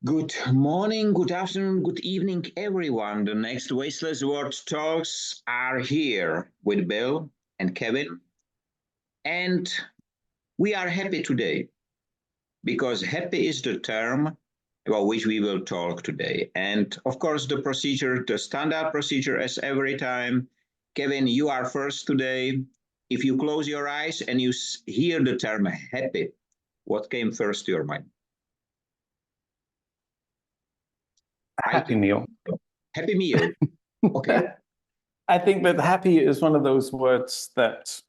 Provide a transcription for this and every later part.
Good morning, good afternoon, good evening, everyone. The next Wasteless World Talks are here with Bill and Kevin. And we are happy today because happy is the term about which we will talk today. And of course, the standard procedure as every time. Kevin, you are first today. If you close your eyes and you hear the term happy, what came first to your mind? Happy meal. Happy meal. Okay. I think that happy is one of those words that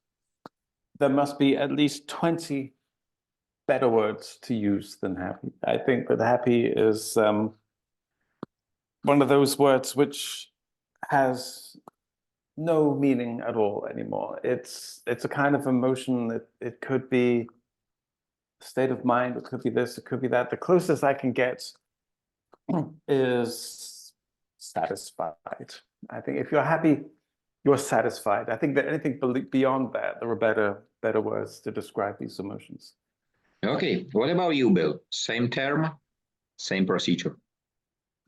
there must be at least 20 better words to use than happy. I think that happy is one of those words which has no meaning at all anymore. It's a kind of emotion that it could be a state of mind, it could be this, it could be that. The closest I can get is satisfied. I think if you're happy, you're satisfied. I think that anything beyond that, there are better words to describe these emotions. Okay, what about you, Bill? Same term, same procedure.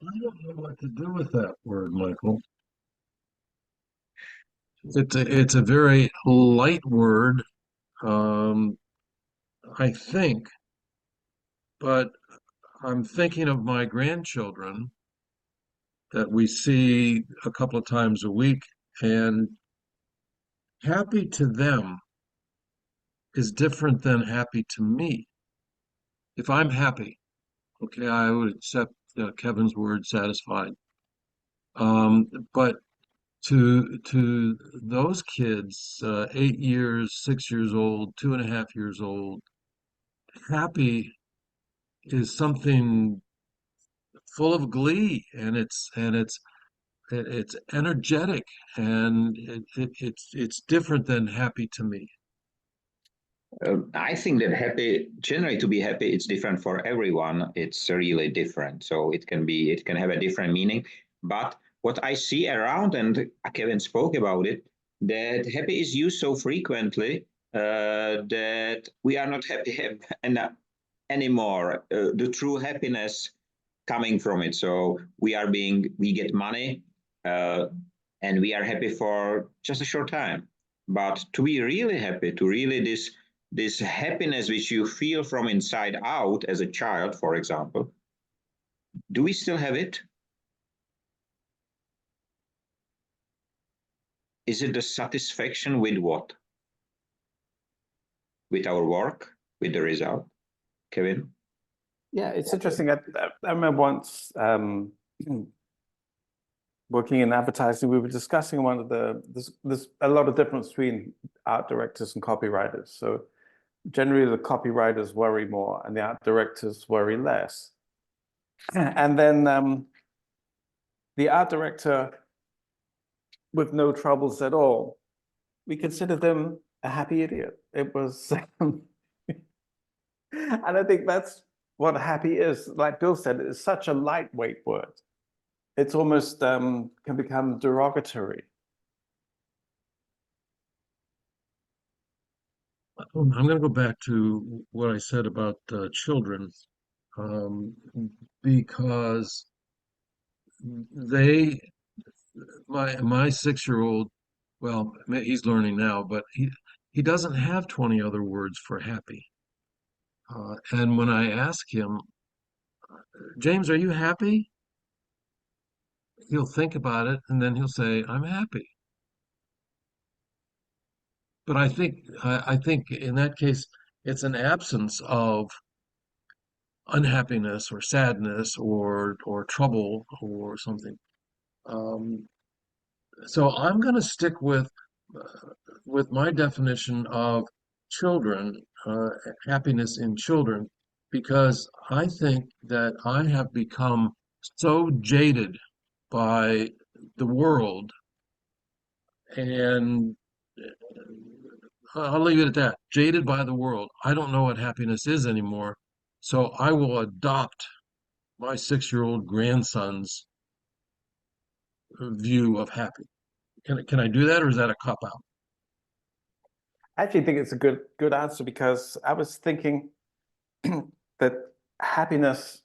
I don't know what to do with that word, Michael. It's a very light word, I think, but I'm thinking of my grandchildren that we see a couple of times a week, and happy to them is different than happy to me. If I'm happy, okay, I would accept Kevin's word, satisfied. But to those kids, 8 years, 6 years old, 2.5 years old, happy is something full of glee, and it's energetic, and it's different than happy to me. I think that happy, generally to be happy, it's different for everyone. It's really different. So it can have a different meaning. But what I see around, and Kevin spoke about it, that happy is used so frequently that we are not happy anymore. The true happiness coming from it. So we get money, and we are happy for just a short time. But to be really happy, to really this happiness which you feel from inside out as a child, for example, do we still have it? Is it the satisfaction with what? With our work, with the result? Kevin? Yeah, it's interesting. I remember once working in advertising, we were discussing one of there's a lot of difference between art directors and copywriters. So generally the copywriters worry more and the art directors worry less. And then the art director with no troubles at all, we consider them a happy idiot. It was, and I think that's what happy is. Like Bill said, it's such a lightweight word. It's almost can become derogatory. I'm going to go back to what I said about children, because my 6-year-old, well, he's learning now, but he doesn't have 20 other words for happy. And when I ask him, James, are you happy? He'll think about it and then he'll say, I'm happy. But I think in that case, it's an absence of unhappiness or sadness or trouble or something. So I'm going to stick with my definition of children, happiness in children, because I think that I have become so jaded by the world, and I'll leave it at that. Jaded by the world. I don't know what happiness is anymore. So I will adopt my 6-year-old grandson's view of happy. Can I do that, or is that a cop out? I actually think it's a good answer, because I was thinking that happiness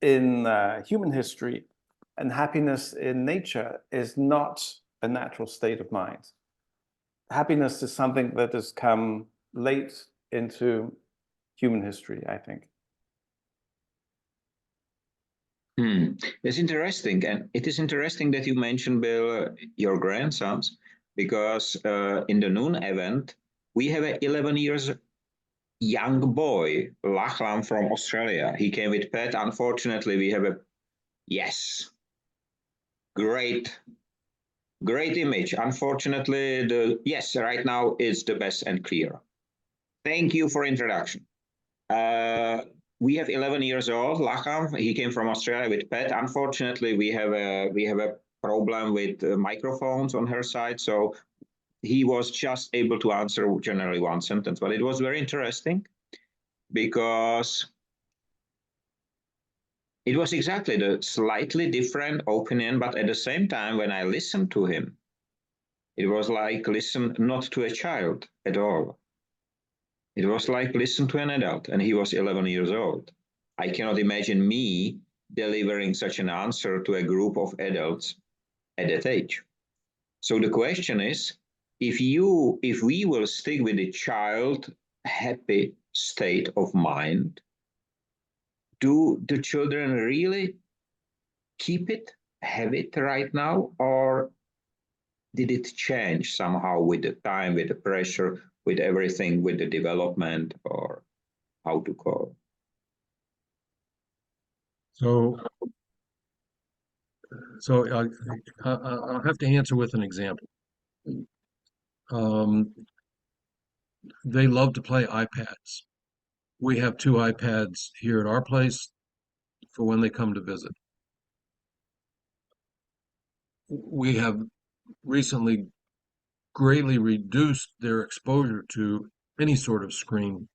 in human history and happiness in nature is not a natural state of mind. Happiness is something that has come late into human history, I think. It's interesting, and it is interesting that you mentioned, Bill, your grandsons, because in the noon event, we have an 11 years young boy, Lachlan from Australia. He came with pet. Unfortunately, we have a, yes, great image. Unfortunately, yes, right now it's the best and clear. Thank you for introduction. We have 11 years old, Lachlan. He came from Australia with pet. Unfortunately, we have a problem with microphones on her side, so he was just able to answer generally one sentence. But it was very interesting because it was exactly the slightly different opinion, but at the same time, when I listened to him, it was like listen not to a child at all. It was like listen to an adult, and he was 11 years old. I cannot imagine me delivering such an answer to a group of adults at that age. So the question is, if we will stick with the child happy state of mind, do the children really keep it, have it right now, or did it change somehow with the time, with the pressure, with everything, with the development, or how to call? So I'll have to answer with an example. They love to play iPads. We have 2 iPads here at our place for when they come to visit. We have recently greatly reduced their exposure to any sort of screen.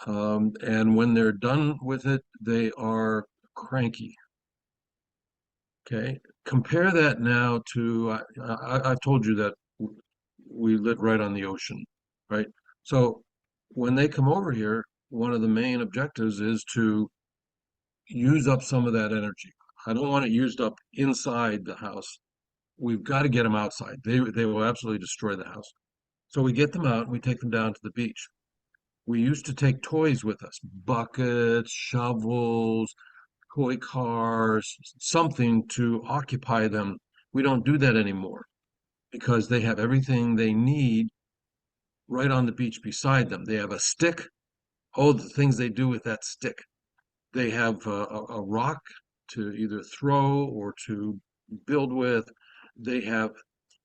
And when they're done with it, they are cranky. Okay, compare that now to, I've told you that we live right on the ocean, right? So when they come over here, one of the main objectives is to use up some of that energy. I don't want it used up inside the house. We've got to get them outside. They will absolutely destroy the house. So we get them out and we take them down to the beach. We used to take toys with us, buckets, shovels, toy cars, something to occupy them. We don't do that anymore because they have everything they need right on the beach beside them. They have a stick. Oh, the things they do with that stick. They have a rock to either throw or to build with. They have,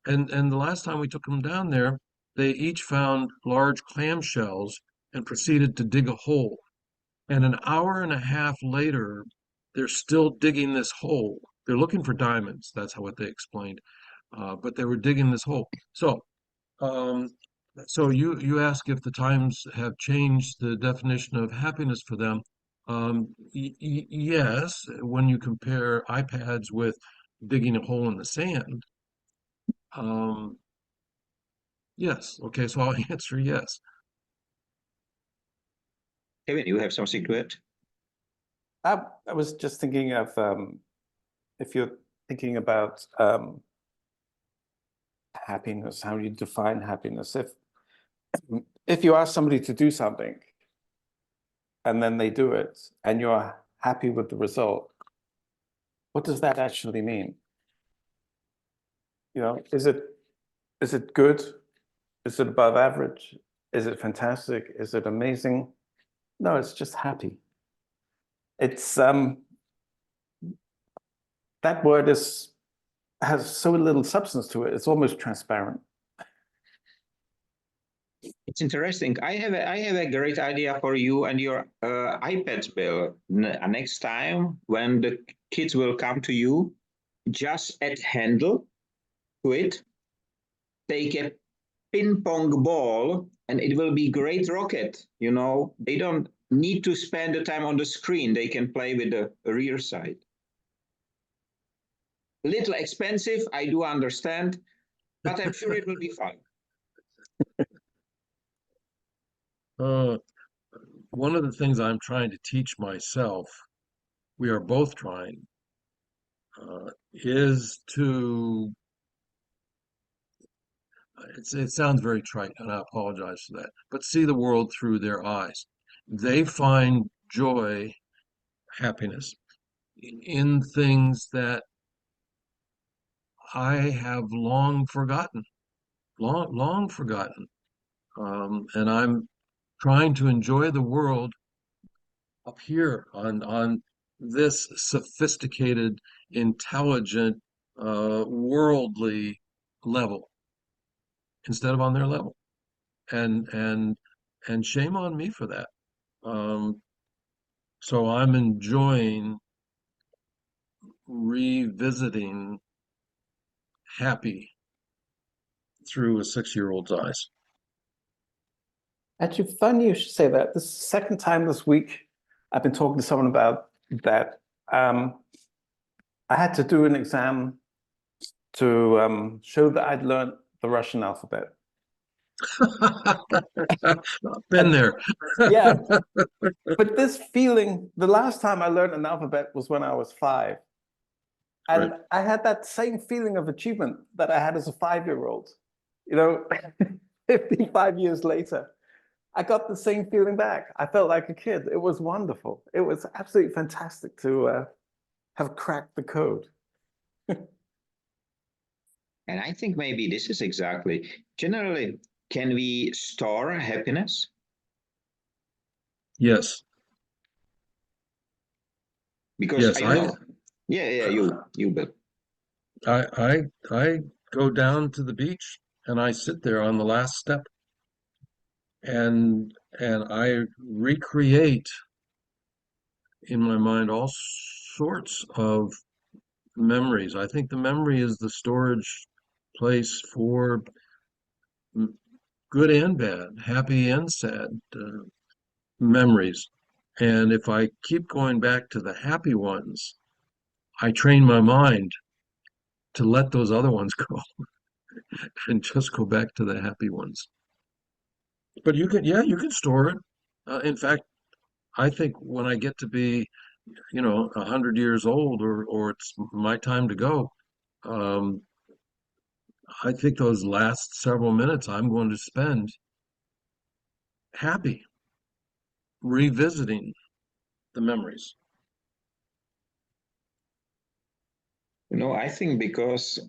and the last time we took them down there, they each found large clam shells and proceeded to dig a hole. And an hour and a half later, they're still digging this hole. They're looking for diamonds. That's what they explained. But they were digging this hole. Um, so you ask if the times have changed the definition of happiness for them. Yes, when you compare iPads with digging a hole in the sand. Yes. Okay, so I'll answer yes. Kevin, you have something to add? I was just thinking of if you're thinking about happiness, how you define happiness. If you ask somebody to do something and then they do it and you're happy with the result, what does that actually mean? You know, is it good? Is it above average? Is it fantastic? Is it amazing? No, it's just happy. It's that word has so little substance to it. It's almost transparent. It's interesting. I have a great idea for you and your iPads, Bill. Next time when the kids will come to you, just add handle to it, take a ping pong ball, and it will be great rocket. You know, they don't need to spend the time on the screen. They can play with the rear side. A little expensive, I do understand, but I'm sure it will be fun. One of the things I'm trying to teach myself we are both trying, is to, it sounds very trite, and I apologize for that, but see the world through their eyes. They find joy, happiness in things that I have long forgotten, long forgotten. And I'm trying to enjoy the world up here on this sophisticated, intelligent, worldly level instead of on their level. And shame on me for that. So I'm enjoying revisiting happy through a 6-year-old's eyes. Actually, funny you should say that. This is the second time this week I've been talking to someone about that. I had to do an exam to show that I'd learned the Russian alphabet. Been there. Yeah, but this feeling, the last time I learned an alphabet was when I was 5. And Right. I had that same feeling of achievement that I had as a 5-year-old. You know, 55 years later, I got the same feeling back. I felt like a kid. It was wonderful. It was absolutely fantastic to have cracked the code. And I think maybe this is exactly, generally, can we store happiness? Yes. Because Yes, I know, yeah, you, Bill. I go down to the beach and I sit there on the last step and I recreate in my mind all sorts of memories. I think the memory is the storage place for good and bad, happy and sad memories. And if I keep going back to the happy ones, I train my mind to let those other ones go and just go back to the happy ones. But you can store it. In fact, I think when I get to be, 100 years old, or it's my time to go, I think those last several minutes I'm going to spend happy, revisiting the memories. I think because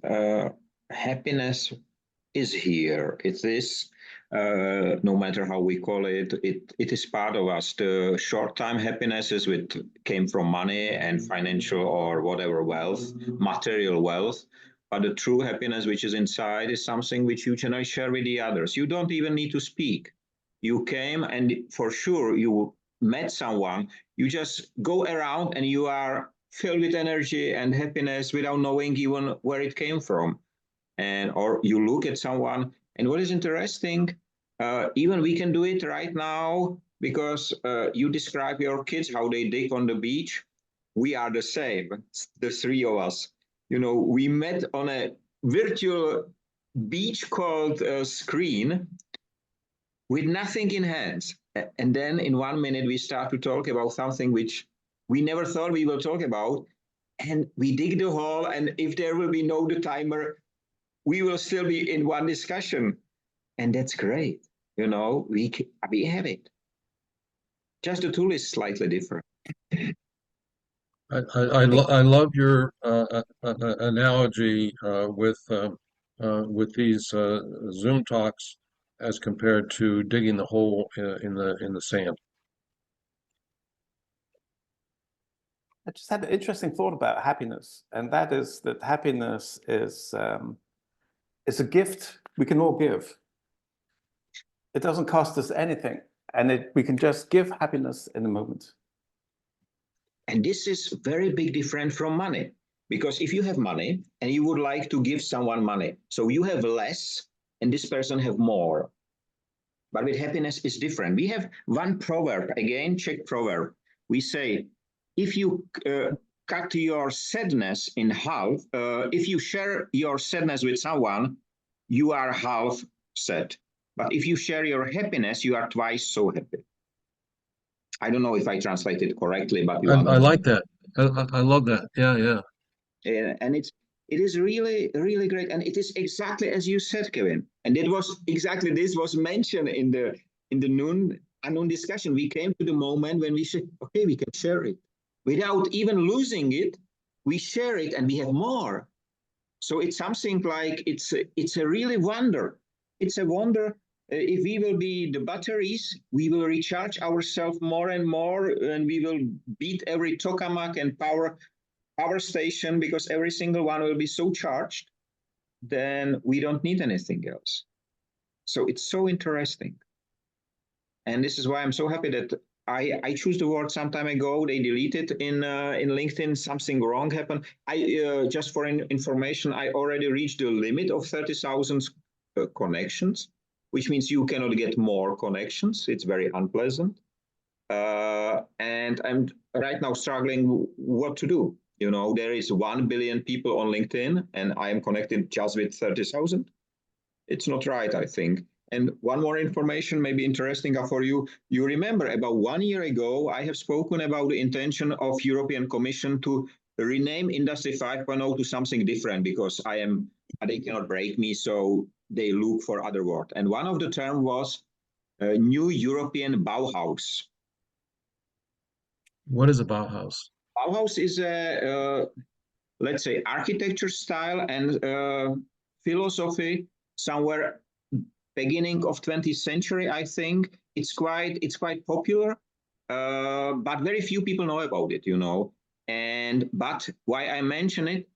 happiness is here. It is, no matter how we call it, it is part of us. The short-time happinesses which came from money and financial or whatever wealth, material wealth. But the true happiness which is inside is something which you generally share with the others. You don't even need to speak. You came and for sure you met someone. You just go around and you are filled with energy and happiness without knowing even where it came from. And or you look at someone, and what is interesting, even we can do it right now because you describe your kids how they dig on the beach. We are the same, the 3 of us. We met on a virtual beach called screen with nothing in hands, and then in 1 minute we start to talk about something which we never thought we will talk about, and we dig the hole, and if there will be no the timer, we will still be in one discussion. And that's great. We have it. Just the tool is slightly different. I love your analogy with these Zoom talks as compared to digging the hole in the sand. I just had an interesting thought about happiness, and that is that happiness is a gift we can all give. It doesn't cost us anything, and we can just give happiness in a moment. And this is very big different from money, because if you have money and you would like to give someone money, so you have less and this person have more. But with happiness is different. We have one proverb, again, Czech proverb. We say, if you cut your sadness in half, if you share your sadness with someone, you are half sad. But if you share your happiness, you are twice so happy. I don't know if I translated correctly, but you I understand. like that. I love that. Yeah, yeah. And it is really, really great. And it is exactly as you said, Kevin. And it was exactly this was mentioned in the noon discussion. We came to the moment when we said, okay, we can share it. Without even losing it, we share it and we have more. So it's something like it's a really wonder. It's a wonder. If we will be the batteries, we will recharge ourselves more and more, and we will beat every tokamak and power station because every single one will be so charged. Then we don't need anything else. So it's so interesting, and this is why I'm so happy that I choose the word some time ago. They deleted in LinkedIn. Something wrong happened. I just for information, I already reached the limit of 30,000 connections, which means you cannot get more connections. It's very unpleasant, and I'm right now struggling what to do. You know, there is 1 billion people on LinkedIn, and I am connected just with 30,000. It's not right, I think. And one more information may be interesting for you. You remember about 1 year ago, I have spoken about the intention of European Commission to rename Industry 5.0 to something different because they cannot break me, so they look for other word. And one of the term was new European Bauhaus. What is a Bauhaus? Bauhaus is let's say, architecture style and philosophy somewhere beginning of 20th century, I think. It's quite popular, but very few people know about it, you know. But why I mention it?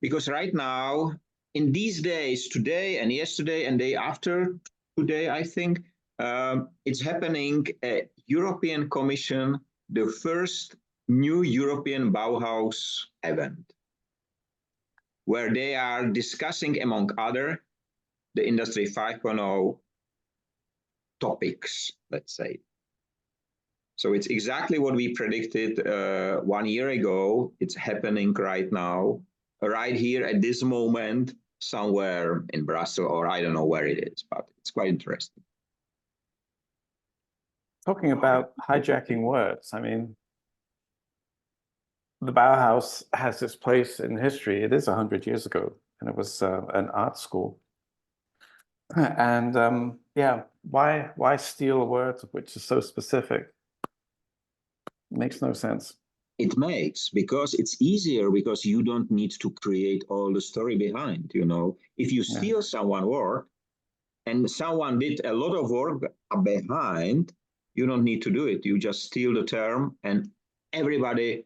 Because right now, in these days, today and yesterday and day after today, I think, it's happening at European Commission, the first new European Bauhaus event, where they are discussing, among other, the Industry 5.0 topics, let's say. So it's exactly what we predicted 1 year ago. It's happening right now, right here at this moment, somewhere in Brussels, or I don't know where it is, but it's quite interesting. Talking about hijacking words, I mean, the Bauhaus has its place in history. It is 100 years ago, and it was an art school. And yeah, why steal a word which is so specific? Makes no sense. It makes, because it's easier, because you don't need to create all the story behind, you know. If you steal someone's word and someone did a lot of work behind, you don't need to do it. You just steal the term, and everybody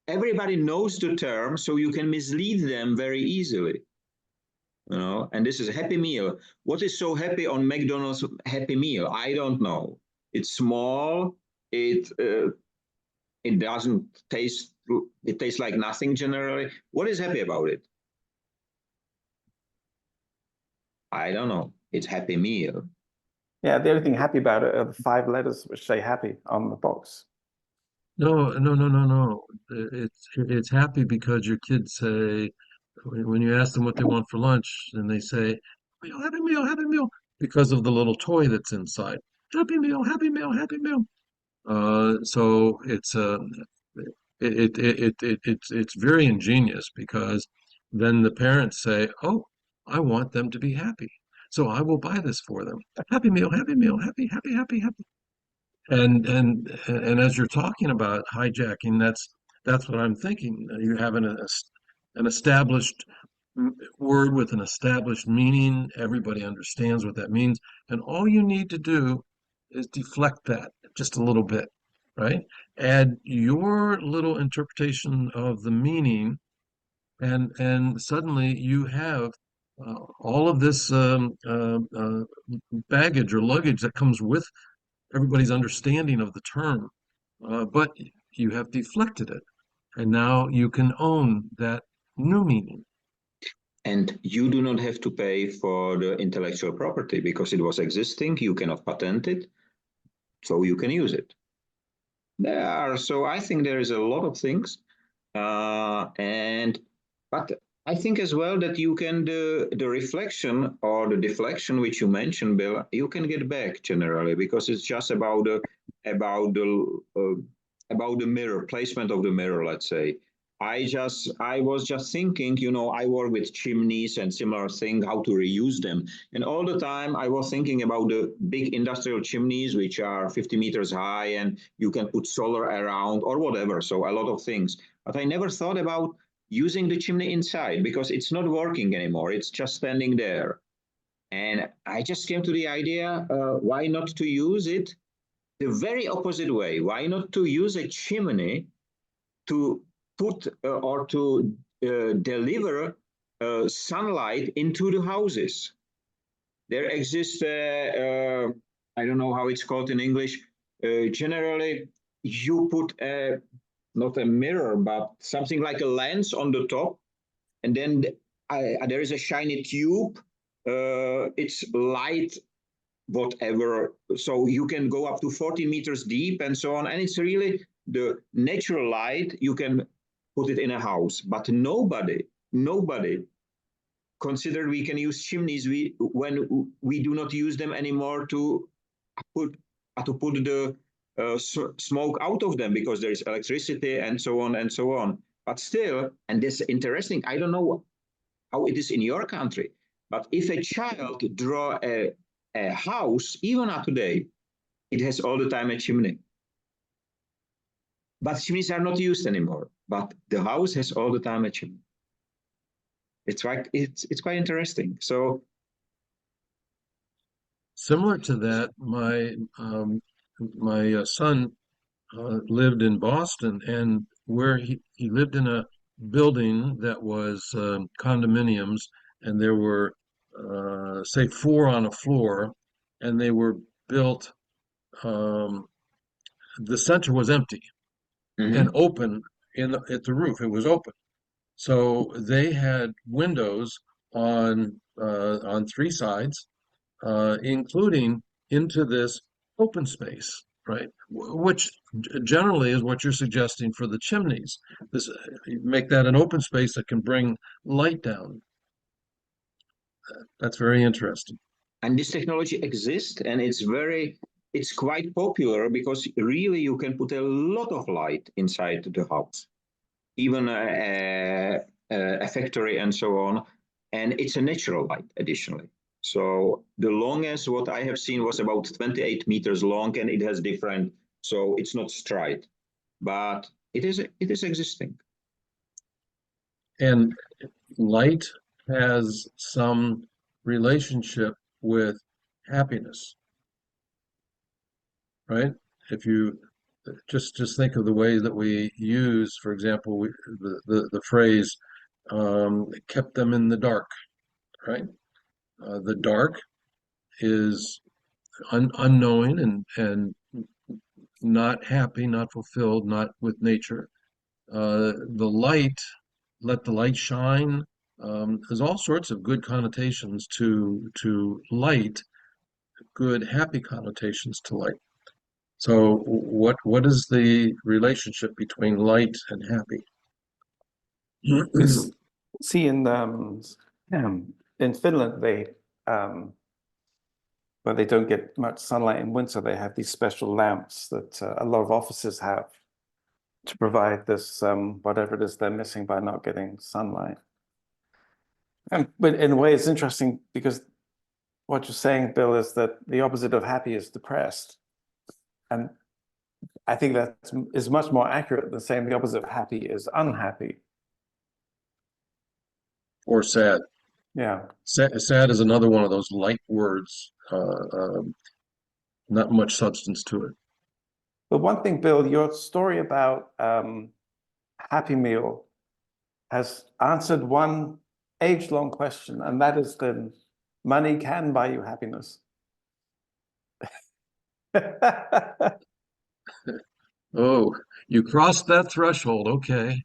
knows the term, so you can mislead them very easily. You know, and this is a Happy Meal. What is so happy on McDonald's Happy Meal? I don't know. It's small. It doesn't taste. It tastes like nothing generally. What is happy about it? I don't know. It's Happy Meal. Yeah, the only thing happy about it are the 5 letters which say happy on the box. No. It's happy because your kids say, when you ask them what they want for lunch, and they say, Happy Meal, Happy Meal, because of the little toy that's inside. Happy Meal, Happy Meal, Happy Meal. So it's very ingenious, because then the parents say, oh, I want them to be happy, so I will buy this for them. Happy Meal, Happy Meal, happy, happy, happy, happy. And as you're talking about hijacking, that's what I'm thinking. You have an established word with an established meaning. Everybody understands what that means, and all you need to do is deflect that just a little bit, right? Add your little interpretation of the meaning, and suddenly you have all of this baggage or luggage that comes with everybody's understanding of the term, but you have deflected it, and now you can own that new meaning. And you do not have to pay for the intellectual property because it was existing. You cannot patent it, so you can use it. So I think there is a lot of things, but I think as well that you can the reflection or the deflection which you mentioned, Bill, you can get back generally, because it's just about about the mirror placement of the mirror. Let's say I was just thinking, I work with chimneys and similar thing, how to reuse them, and all the time I was thinking about the big industrial chimneys which are 50 meters high, and you can put solar around or whatever. So a lot of things, but I never thought about using the chimney inside because it's not working anymore. It's just standing there. And I just came to the idea, why not to use it the very opposite way? Why not to use a chimney to put or to deliver sunlight into the houses? There exists, I don't know how it's called in English. Generally, you put not a mirror, but something like a lens on the top, and then there is a shiny tube. It's light, whatever. So you can go up to 40 meters deep and so on. And it's really the natural light. You can put it in a house, but nobody considered we can use chimneys when we do not use them anymore to put the smoke out of them because there is electricity and so on and so on. But still, and this is interesting, I don't know how it is in your country, but if a child draw a house, even up today, it has all the time a chimney. But chimneys are not used anymore. But the house has all the time a chimney. It's quite interesting. So Similar to that, my son lived in Boston, and where he lived in a building that was condominiums, and there were say 4 on a floor, and they were built. The center was empty and open at the roof. It was open, so they had windows on 3 sides, including into this open space, right? Which generally is what you're suggesting for the chimneys. This make that an open space that can bring light down. That's very interesting. And this technology exists, and it's quite popular because really you can put a lot of light inside the house, even a factory and so on. And it's a natural light additionally. So the longest what I have seen was about 28 meters long, and it has different, so it's not straight, but it is existing. And light has some relationship with happiness, right? If you just think of the way that we use, for example, the phrase kept them in the dark, right? The dark is unknowing and not happy, not fulfilled, not with nature. The light, let the light shine. There's all sorts of good connotations to light, good happy connotations to light. So what is the relationship between light and happy? See, in Finland, where they don't get much sunlight in winter, they have these special lamps that a lot of offices have to provide this whatever it is they're missing by not getting sunlight. But in a way, it's interesting because what you're saying, Bill, is that the opposite of happy is depressed. And I think that is much more accurate than saying the opposite of happy is unhappy. Or sad. Yeah. Sad is another one of those light words, not much substance to it. But one thing, Bill, your story about Happy Meal has answered one age-long question, and that is that money can buy you happiness. Oh, you crossed that threshold. Okay.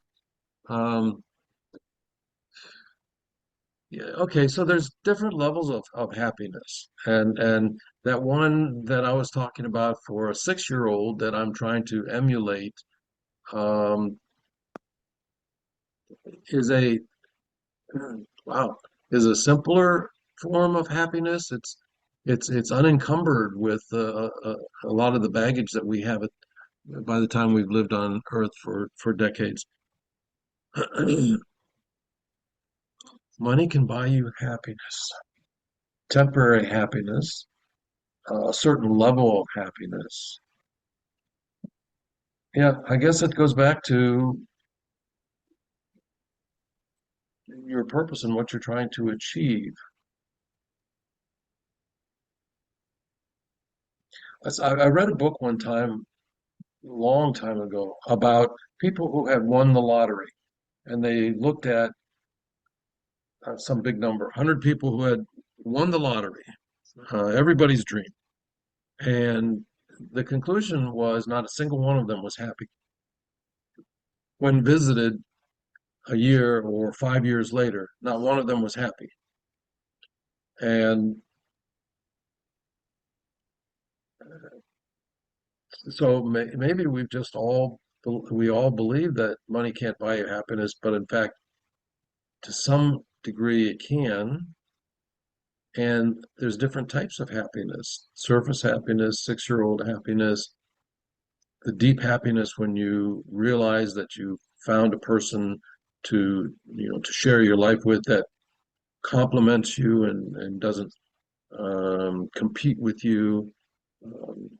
Yeah, okay, so there's different levels of happiness. And that one that I was talking about for a 6-year-old that I'm trying to emulate um, is wow, is a simpler form of happiness. it's unencumbered with a lot of the baggage that we have by the time we've lived on Earth for decades. Money can buy you happiness, temporary happiness, a certain level of happiness. Yeah, I guess it goes back to your purpose and what you're trying to achieve. I read a book one time, a long time ago, about people who had won the lottery, and they looked at some big number, 100 people who had won the lottery, everybody's dream. And the conclusion was not a single one of them was happy. When visited a year or 5 years later, not one of them was happy. And so maybe we all believe that money can't buy you happiness, but in fact, to some degree it can. And there's different types of happiness: surface happiness, 6-year-old happiness, the deep happiness when you realize that you found a person to share your life with that complements you and doesn't compete with you. Um,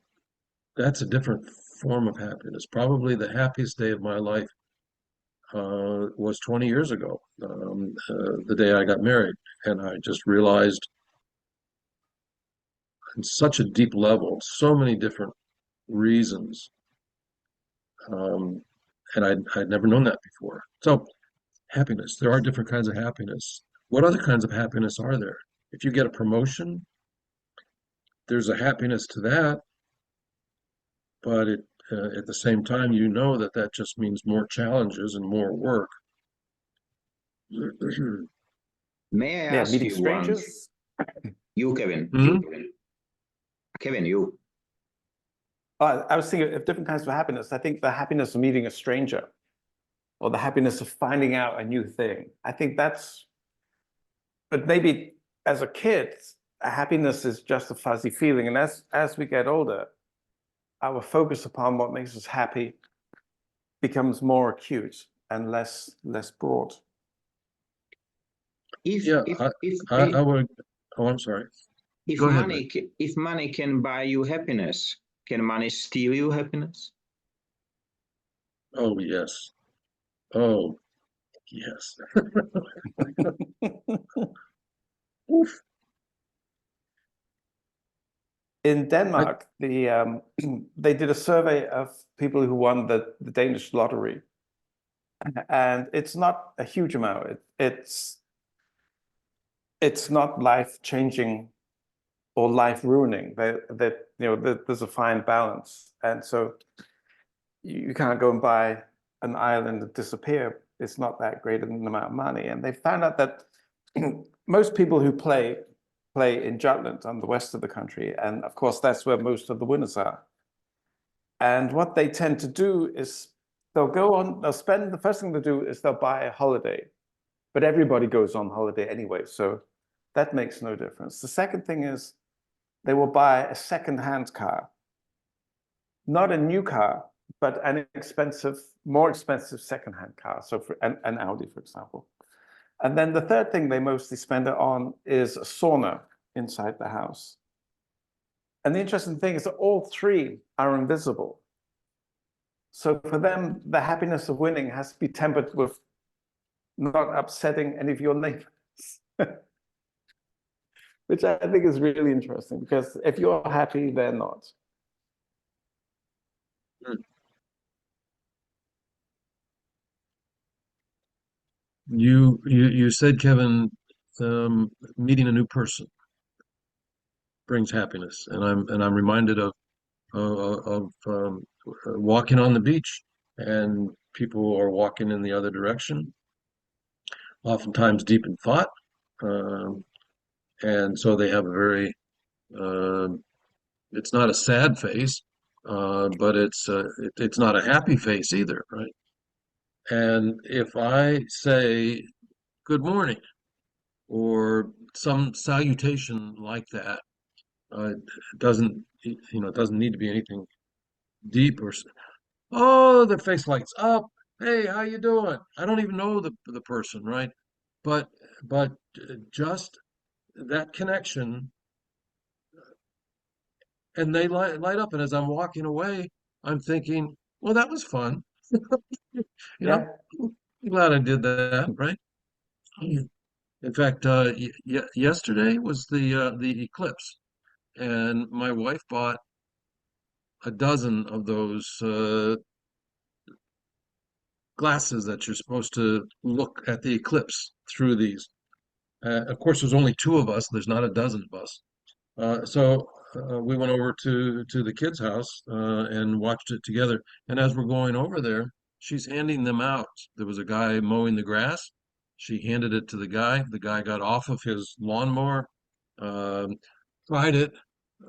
that's a different form of happiness. Probably the happiest day of my life was 20 years ago, the day I got married, and I just realized on such a deep level, so many different reasons, and I'd never known that before. So happiness, there are different kinds of happiness. What other kinds of happiness are there? If you get a promotion, there's a happiness to that, but at the same time, you know that just means more challenges and more work. May I Yeah, ask meeting you one? strangers. You, Kevin. Mhm. Kevin, you. I was thinking of different kinds of happiness. I think the happiness of meeting a stranger, or the happiness of finding out a new thing. I think that's, but maybe as a kid, happiness is just a fuzzy feeling. And as we get older, our focus upon what makes us happy becomes more acute and less broad. If Yeah, if I would. Oh, I'm sorry. if Go ahead, money if money can buy you happiness, can money steal you happiness? Oh, yes. Oh, yes. Oof. In Denmark, they did a survey of people who won the Danish lottery, and it's not a huge amount. It's not life-changing or life-ruining. There's a fine balance, and so you can't go and buy an island and disappear. It's not that great an amount of money. And they found out that most people who play in Jutland on the west of the country, and of course that's where most of the winners are. And what they tend to do is they'll spend, the first thing they do is they'll buy a holiday, but everybody goes on holiday anyway, so that makes no difference. The second thing is they will buy a second-hand car, not a new car, but an more expensive second-hand car, so for an Audi, for example. And then the third thing they mostly spend it on is a sauna inside the house. And the interesting thing is that all three are invisible. So for them, the happiness of winning has to be tempered with not upsetting any of your neighbors. Which I think is really interesting, because if you're happy, they're not. You said, Kevin, meeting a new person brings happiness, and I'm reminded of walking on the beach, and people are walking in the other direction, oftentimes deep in thought, um, and so they have a very it's not a sad face, but it's not a happy face either, right? And if I say good morning or some salutation like that, It doesn't, it doesn't need to be anything deep oh, their face lights up. Hey, how you doing? I don't even know the person, right? But but just that connection, and they light up. And as I'm walking away, I'm thinking, well, that was fun. You Yeah. know, I'm glad I did that, right? In fact, yesterday was the eclipse, and my wife bought a dozen of those glasses that you're supposed to look at the eclipse through these. Of course, there's only two of us. There's not a dozen of us. So we went over to the kids' house and watched it together. And as we're going over there, she's handing them out. There was a guy mowing the grass. She handed it to the guy. The guy got off of his lawnmower, um, tried it,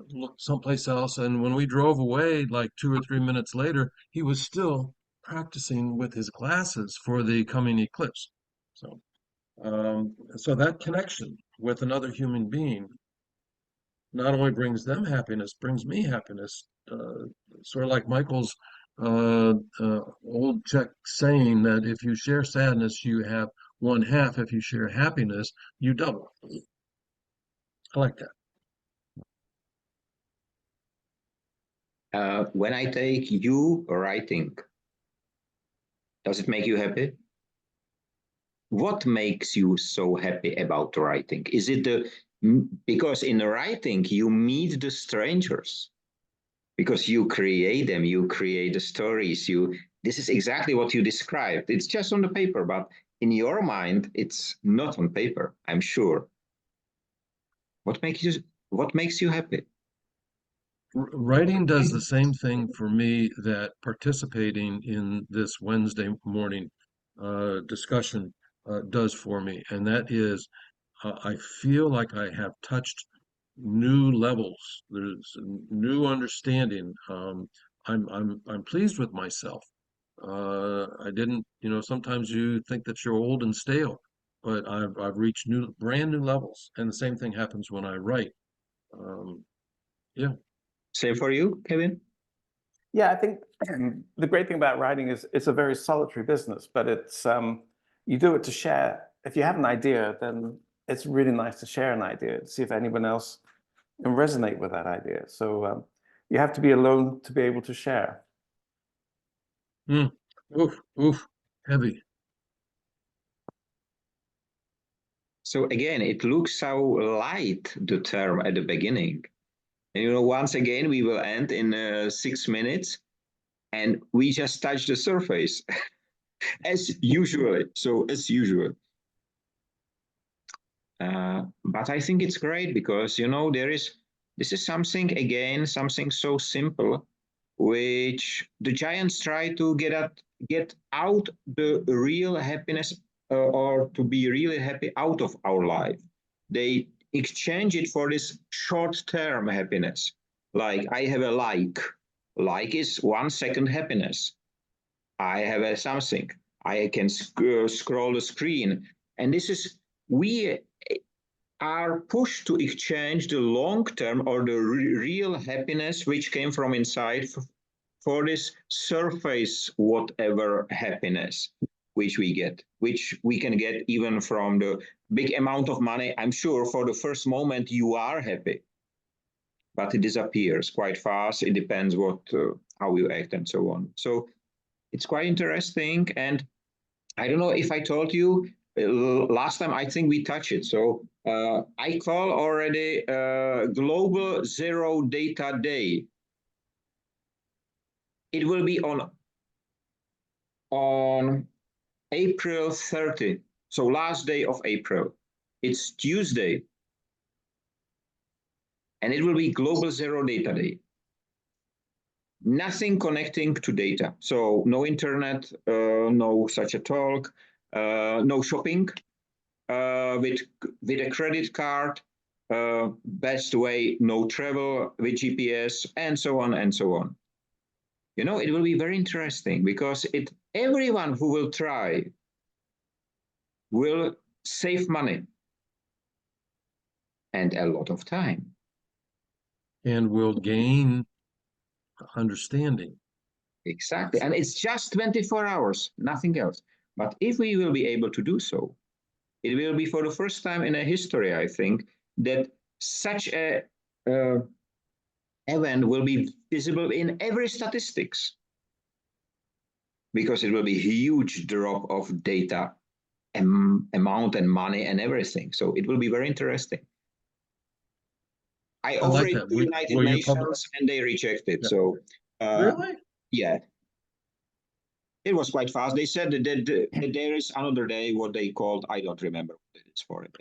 looked someplace else. And when we drove away, like 2 or 3 minutes later, he was still practicing with his glasses for the coming eclipse. So that connection with another human being not only brings them happiness, brings me happiness. Sort of like Michael's old Czech saying that if you share sadness, you have one half. If you share happiness, you double. I like that. When I take you writing, does it make you happy? What makes you so happy about writing? Is it because in writing you meet the strangers, because you create them, you create the stories, this is exactly what you described. It's just on the paper, but in your mind it's not on paper, I'm sure. What makes you happy? Writing does the same thing for me that participating in this Wednesday morning discussion does for me, and that is I feel like I have touched new levels. There's a new understanding. I'm pleased with myself. I didn't, sometimes you think that you're old and stale, but I've reached brand new levels, and the same thing happens when I write. Yeah. Same for you, Kevin? Yeah, I think the great thing about writing is it's a very solitary business, but it's you do it to share. If you have an idea, then it's really nice to share an idea, to see if anyone else can resonate with that idea. So you have to be alone to be able to share. Oof, oof, heavy. So again, it looks so light, the term at the beginning. And once again, we will end in 6 minutes, and we just touch the surface as usual. So as usual. But I think it's great because, this is something, again, something so simple, which the giants try to get out the real happiness or to be really happy out of our life. They exchange it for this short-term happiness. Like I have a like is 1 second happiness. I have a something. I can scroll the screen. And we are pushed to exchange the long-term or the real happiness which came from inside for this surface whatever happiness which we can get even from the big amount of money. I'm sure for the first moment you are happy, but it disappears quite fast. It depends how you act and so on. So it's quite interesting. And I don't know if I told you last time, I think we touched it. So I call already Global Zero Data Day. It will be on April 30, so last day of April. It's Tuesday, and it will be Global Zero Data Day. Nothing connecting to data. So no internet, no such a talk, no shopping with a credit card, best way, no travel with GPS, and so on and so on. It will be very interesting because everyone who will try will save money and a lot of time. and will gain understanding. Exactly. And it's just 24 hours, nothing else. But if we will be able to do so, it will be for the first time in a history, I think, that such a event will be visible in every statistics, because it will be a huge drop of data amount and money and everything. So it will be very interesting. I offered like it that. to United Will you Nations and they rejected. Yeah. So Really? yeah, it was quite fast. They said that there is another day, what they called, I don't remember what it is for it.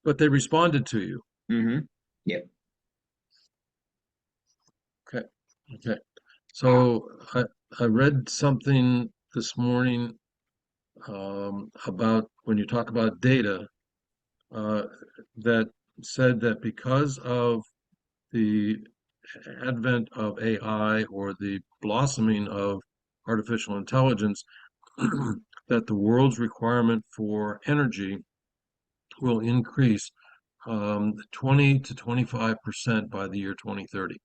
But they responded to you. Yeah. Okay. So I read something this morning about when you talk about data that said that because of the advent of AI or the blossoming of artificial intelligence, that the world's requirement for energy will increase 20 to 25% by the year 2030.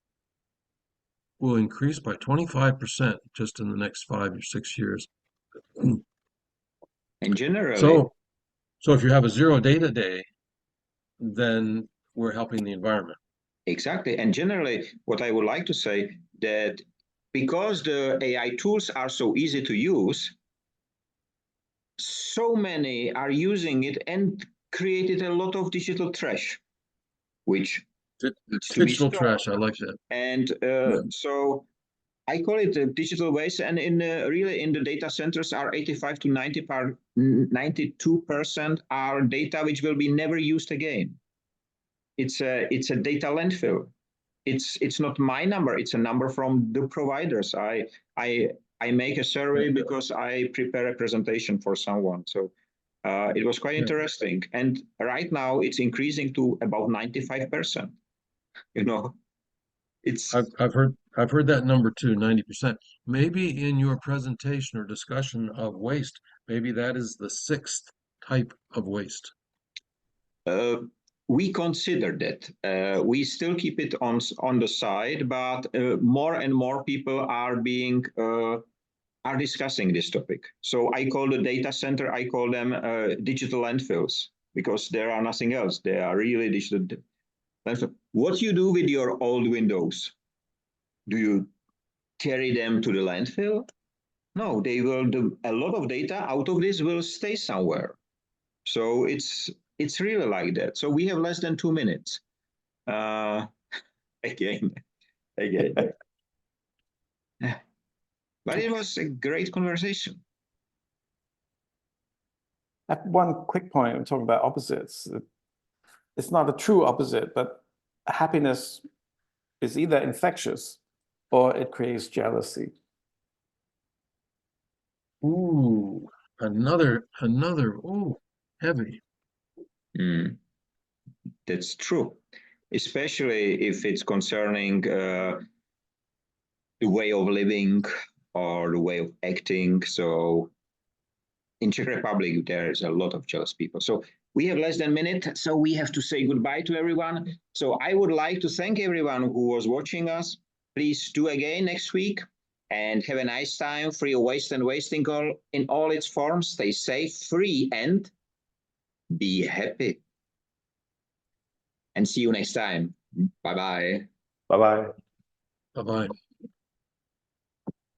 Will increase by 25% just in the next 5 or 6 years. And generally, So if you have a zero data day, then we're helping the environment. exactly. And generally, what I would like to say that because the AI tools are so easy to use, so many are using it and created a lot of digital trash, which needs to be Digital stopped. trash, I like that. And so I call it digital waste. And really in the data centers are 85 to 92% are data which will be never used again. It's a data landfill. It's not my number. It's a number from the providers. I make a survey because I prepare a presentation for someone. So it was quite interesting. And right now it's increasing to about 95%. You know, it's I've heard that number too, 90%. Maybe in your presentation or discussion of waste, maybe that is the 6th type of waste. We consider that. We still keep it on the side, but more and more people are discussing this topic. So I call the data center, I call them digital landfills, because there are nothing else. They are really digital landfills. What you do with your old windows? Do you carry them to the landfill? No, they will. A lot of data out of this will stay somewhere. So it's really like that. So we have less than 2 minutes. Again. But it was a great conversation. I have one quick point. We're talking about opposites. It's not a true opposite, but happiness is either infectious or it creates jealousy. Ooh, another, heavy. That's true, especially if it's concerning the way of living or the way of acting. So in Czech Republic, there's a lot of jealous people. So we have less than a minute, so we have to say goodbye to everyone. So I would like to thank everyone who was watching us. Please do again next week and have a nice time. Free of waste and wasting in all its forms. Stay safe, free, and be happy. And see you next time. Bye-bye. Bye-bye. Bye-bye.